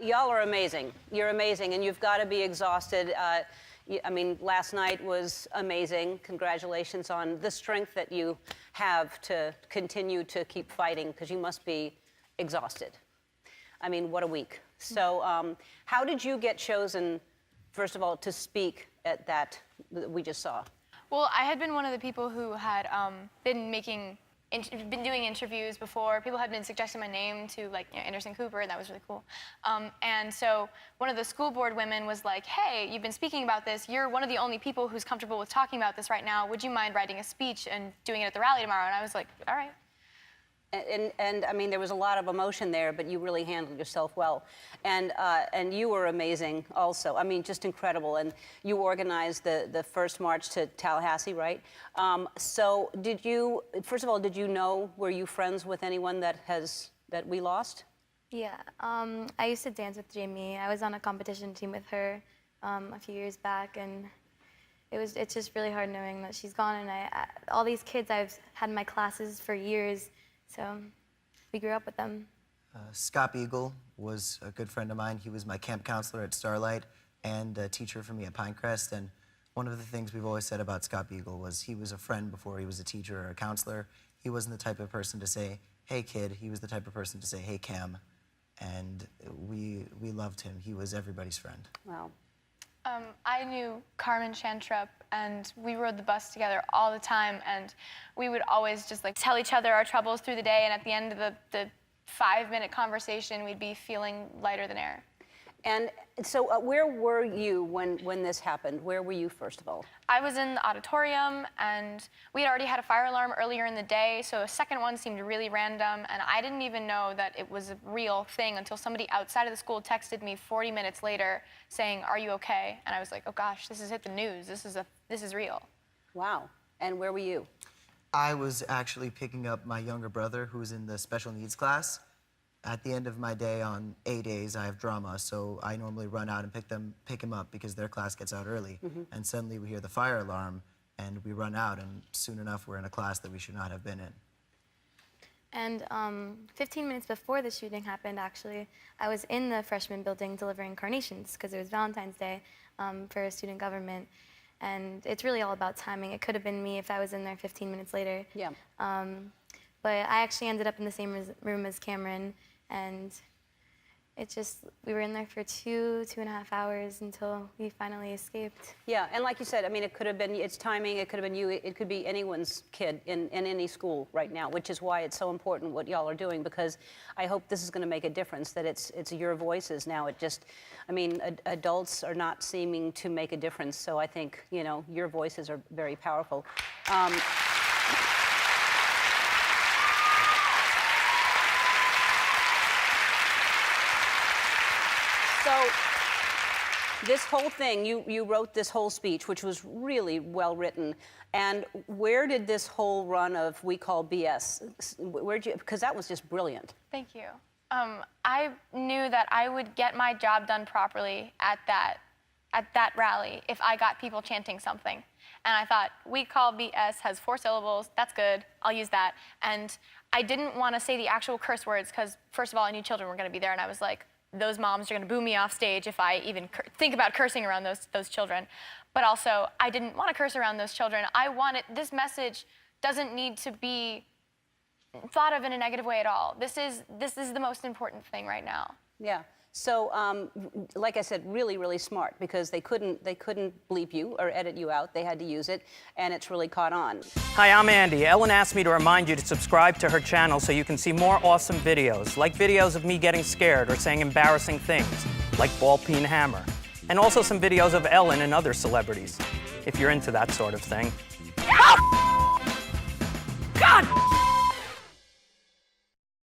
Y'all are amazing. You're amazing, and you've got to be exhausted. I mean, last night was amazing. Congratulations on the strength that you have to continue to keep fighting, because you must be exhausted. I mean, what a week. So how did you get chosen, first of all, to speak at that we just saw? Well, I had been one of the people who had been doing interviews before. People had been suggesting my name to, like, Anderson Cooper, and that was really cool. And so one of the school board women was like, hey, you've been speaking about this. You're one of the only people who's comfortable with talking about this right now. Would you mind writing a speech and doing it at the rally tomorrow? And I was like, all right. And I mean, there was a lot of emotion there, but you really handled yourself well. And you were amazing also. I mean, just incredible. And you organized the first march to Tallahassee, right? So did you, first of all, did you know, were you friends with anyone that we lost? Yeah, I used to dance with Jamie. I was on a competition team with her a few years back, and it's just really hard knowing that she's gone. And all these kids I've had in my classes for years, so we grew up with them. Scott Beagle was a good friend of mine. He was my camp counselor at Starlight and a teacher for me at Pinecrest. And one of the things we've always said about Scott Beagle was he was a friend before he was a teacher or a counselor. He wasn't the type of person to say, hey, kid. He was the type of person to say, hey, Cam. And we loved him. He was everybody's friend. Wow. I knew Carmen Chantrup, and we rode the bus together all the time, and we would always just, like, tell each other our troubles through the day, and at the end of the 5-minute conversation, we'd be feeling lighter than air. And so where were you when this happened? Where were you, first of all? I was in the auditorium, and we had already had a fire alarm earlier in the day, so a second one seemed really random, and I didn't even know that it was a real thing until somebody outside of the school texted me 40 minutes later saying, are you okay? And I was like, oh gosh, this has hit the news. This is real. Wow. And where were you? I was actually picking up my younger brother, who's in the special needs class. At the end of my day on A days, I have drama, so I normally run out and pick him up because their class gets out early. And suddenly we hear the fire alarm, and we run out, and soon enough we're in a class that we should not have been in. And 15 minutes before the shooting happened, actually, I was in the freshman building delivering carnations because it was Valentine's Day for student government. And it's really all about timing. It could have been me if I was in there 15 minutes later. Yeah. But I actually ended up in the same room as Cameron, and we were in there for 2.5 hours until we finally escaped. Yeah, and like you said, I mean, it could have been, it's timing, it could have been you, it could be anyone's kid in any school right now, which is why it's so important what y'all are doing, because I hope this is going to make a difference, that it's your voices now. It just, I mean, adults are not seeming to make a difference, so I think, you know, your voices are very powerful. So this whole thing, you wrote this whole speech, which was really well written. And where did this whole run of We Call BS, where'd you, because that was just brilliant. Thank you. I knew that I would get my job done properly at that rally if I got people chanting something. And I thought, We Call BS has 4 syllables, that's good, I'll use that. And I didn't want to say the actual curse words because, first of all, I knew children were going to be there, and I was like, those moms are going to boo me off stage if I even think about cursing around those children. But also, I didn't want to curse around those children. This message doesn't need to be thought of in a negative way at all. This is the most important thing right now. Yeah. So, like I said, really, really smart, because they couldn't bleep you or edit you out. They had to use it, and it's really caught on. Hi, I'm Andy. Ellen asked me to remind you to subscribe to her channel so you can see more awesome videos, like videos of me getting scared or saying embarrassing things, like ball peen hammer, and also some videos of Ellen and other celebrities, if you're into that sort of thing. Oh! God!